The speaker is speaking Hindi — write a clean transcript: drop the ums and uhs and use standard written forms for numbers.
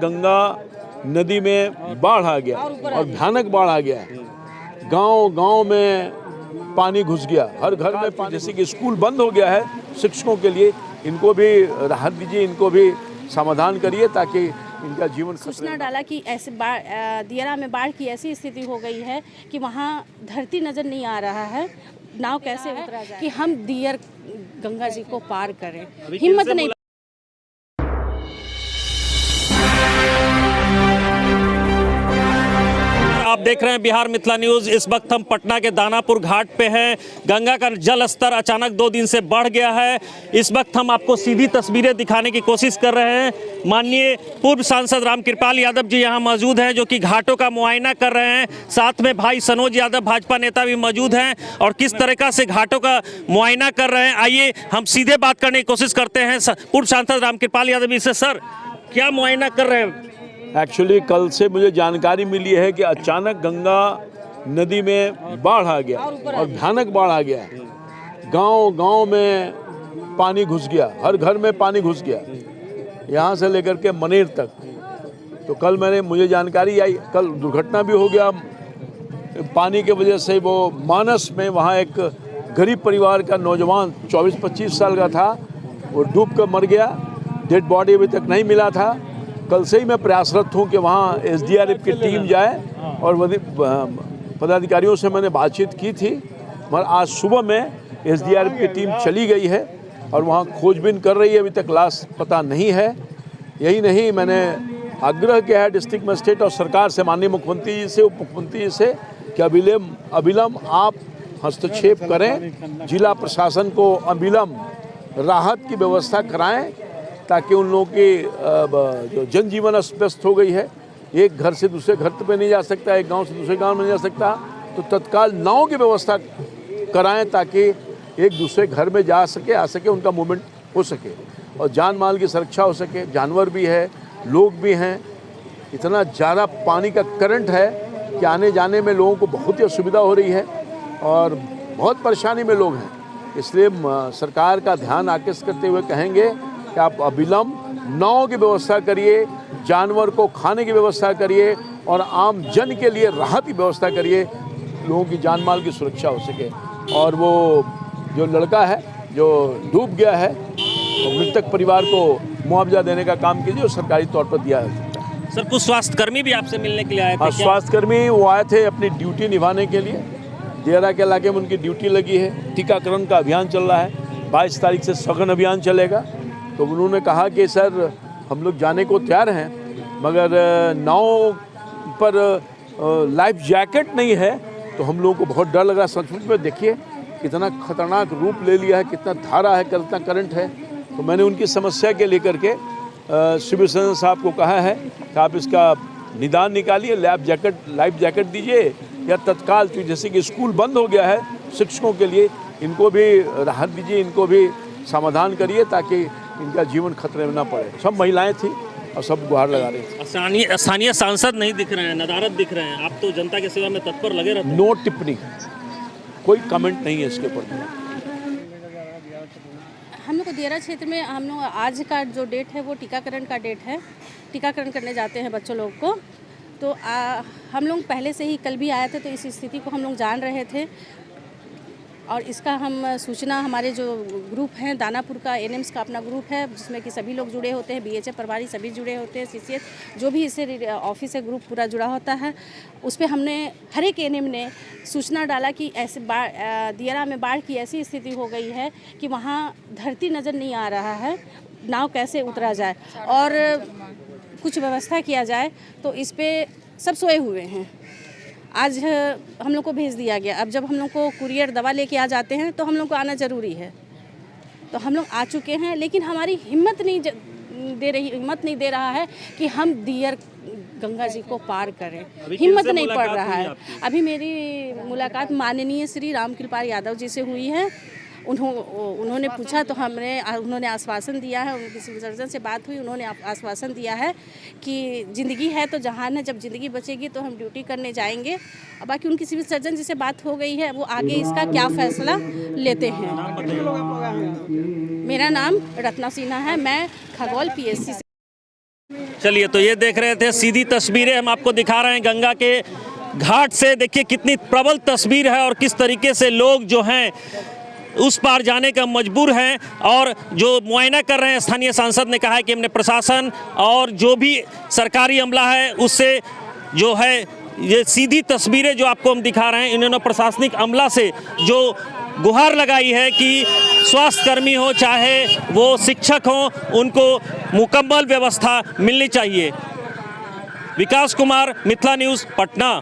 गंगा नदी में बाढ़ आ गया और भयानक बाढ़ आ गया। गांव में पानी घुस गया, हर घर में पानी। जैसे कि स्कूल बंद हो गया है शिक्षकों के लिए, इनको भी राहत दीजिए, इनको भी समाधान करिए ताकि इनका जीवन। सूचना डाला कि ऐसे दियारा में बाढ़ की ऐसी स्थिति हो गई है कि वहाँ धरती नज़र नहीं आ रहा है, नाव कैसे उतरा जाए कि हम दियर गंगा जी को पार करें, हिम्मत नहीं। आप देख रहे हैं बिहार मिथिला न्यूज़। इस वक्त हम पटना के दानापुर घाट पे हैं। गंगा का जल स्तर अचानक 2 दिन से बढ़ गया है। इस वक्त हम आपको सीधी तस्वीरें दिखाने की कोशिश कर रहे हैं। माननीय पूर्व सांसद रामकृपाल यादव जी यहाँ मौजूद हैं, जो कि घाटों का मुआयना कर रहे हैं। साथ में भाई सनोज यादव भाजपा नेता भी मौजूद हैं और किस तरीका से घाटों का मुआयना कर रहे हैं, आइए हम सीधे बात करने की कोशिश करते हैं पूर्व सांसद रामकृपाल यादव जी से। सर, क्या मुआयना कर रहे हैं? एक्चुअली कल से मुझे जानकारी मिली है कि अचानक गंगा नदी में बाढ़ आ गया और भयानक बाढ़ आ गया। गांव में पानी घुस गया, हर घर में पानी घुस गया, यहाँ से लेकर के मनेर तक। तो कल मुझे जानकारी आई, कल दुर्घटना भी हो गया पानी के वजह से। वो मानस में वहाँ एक गरीब परिवार का नौजवान 24-25 साल का था, वो डूब कर मर गया। डेड बॉडी अभी तक नहीं मिला था। कल से ही मैं प्रयासरत हूँ कि वहाँ एसडीआरएफ की टीम जाए और पदाधिकारियों से मैंने बातचीत की थी, मगर आज सुबह में एसडीआरएफ की टीम चली गई है और वहाँ खोजबीन कर रही है। अभी तक लाश पता नहीं है। यही नहीं, मैंने आग्रह किया है डिस्ट्रिक्ट मजिस्ट्रेट और सरकार से, माननीय मुख्यमंत्री जी से, उप मुख्यमंत्री जी से, कि अविलंब आप हस्तक्षेप करें, जिला प्रशासन को अविलंब राहत की व्यवस्था कराएं ताकि उन लोगों की जो जनजीवन अस्त व्यस्त हो गई है, एक घर से दूसरे घर पे नहीं जा सकता, एक गांव से दूसरे गांव में नहीं जा सकता, तो तत्काल नाव की व्यवस्था कराएं ताकि एक दूसरे घर में आ सके, उनका मूवमेंट हो सके और जान माल की सुरक्षा हो सके। जानवर भी है, लोग भी हैं। इतना ज़्यादा पानी का करंट है कि आने जाने में लोगों को बहुत ही असुविधा हो रही है और बहुत परेशानी में लोग हैं। इसलिए सरकार का ध्यान आकृष्ट करते हुए कहेंगे कि आप अविलंब नाव की व्यवस्था करिए, जानवर को खाने की व्यवस्था करिए और आम जन के लिए राहत की व्यवस्था करिए, लोगों की जान माल की सुरक्षा हो सके। और वो जो लड़का है जो डूब गया है, तो मृतक परिवार को मुआवजा देने का काम कीजिए और सरकारी तौर पर दिया है। सर, कुछ स्वास्थ्यकर्मी भी आपसे मिलने के लिए आए थे? स्वास्थ्यकर्मी वो आए थे अपनी ड्यूटी निभाने के लिए। दियारा के इलाके में उनकी ड्यूटी लगी है। टीकाकरण का अभियान चल रहा है, 22 तारीख से सघन अभियान चलेगा। तो उन्होंने कहा कि सर, हम लोग जाने को तैयार हैं, मगर नाव पर लाइफ जैकेट नहीं है, तो हम लोगों को बहुत डर लगा। सचमुच में देखिए कितना खतरनाक रूप ले लिया है, कितना धारा है, कितना करंट है। तो मैंने उनकी समस्या के लेकर के सिविल सर्जन साहब को कहा है कि आप इसका निदान निकालिए, लाइफ जैकेट दीजिए या तत्काल, जैसे कि स्कूल बंद हो गया है शिक्षकों के लिए, इनको भी राहत दीजिए, इनको भी समाधान करिए ताकि इनका जीवन खतरे में ना पड़े। सब महिलाएं थी और सब गुहार लगा रही थी। स्थानीय सांसद नहीं दिख रहे हैं, नदारद दिख रहे हैं। आप तो जनता की सेवा में तत्पर लगे रहते हैं। नो टिप्पणी, कोई कमेंट नहीं है इसके ऊपर। हम लोग को दियारा क्षेत्र में हम लोग आज का जो डेट है वो टीकाकरण का डेट है। टीकाकरण करने जाते हैं बच्चों लोग को। तो हम लोग पहले से ही कल भी आए थे, तो इस स्थिति को हम लोग जान रहे थे और इसका हम सूचना, हमारे जो ग्रुप हैं दानापुर का, एनएम्स का अपना ग्रुप है जिसमें कि सभी लोग जुड़े होते हैं, बीएचएफ प्रभारी सभी जुड़े होते हैं, सीसीएस जो भी इससे ऑफिस से ग्रुप पूरा जुड़ा होता है, उस पर हमने हर एक एनएम ने सूचना डाला कि ऐसे दियारा में बाढ़ की ऐसी स्थिति हो गई है कि वहाँ धरती नज़र नहीं आ रहा है, नाव कैसे उतरा जाए और कुछ व्यवस्था किया जाए। तो इस पर सब सोए हुए हैं। आज हम लोग को भेज दिया गया। अब जब हम लोग को कुरियर दवा लेके आ जाते हैं तो हम लोग को आना ज़रूरी है। तो हम लोग आ चुके हैं, लेकिन हमारी हिम्मत नहीं दे रहा है कि हम दियर गंगा जी को पार करें, हिम्मत नहीं पड़ रहा है। अभी मेरी मुलाकात माननीय श्री रामकृपाल यादव जी से हुई है। उन्होंने पूछा तो उन्होंने आश्वासन दिया है, उनकी सिविल सर्जन से बात हुई, उन्होंने आश्वासन दिया है कि ज़िंदगी है तो जहान है, जब ज़िंदगी बचेगी तो हम ड्यूटी करने जाएंगे। और बाकी उनकी सिविल सर्जन जी से बात हो गई है, वो आगे इसका क्या फ़ैसला लेते हैं। मेरा नाम रत्ना सिन्हा है, मैं खगौल PSC से चलिए, तो ये देख रहे थे सीधी तस्वीरें हम आपको दिखा रहे हैं गंगा के घाट से। देखिए कितनी प्रबल तस्वीर है और किस तरीके से लोग जो हैं उस पार जाने का मजबूर हैं। और जो मुआयना कर रहे हैं, स्थानीय सांसद ने कहा है कि हमने प्रशासन और जो भी सरकारी अमला है उससे जो है ये सीधी तस्वीरें जो आपको हम दिखा रहे हैं, इन्होंने प्रशासनिक अमला से जो गुहार लगाई है कि स्वास्थ्यकर्मी हो चाहे वो शिक्षक हो, उनको मुकम्मल व्यवस्था मिलनी चाहिए। विकास कुमार, मिथिला न्यूज़, पटना।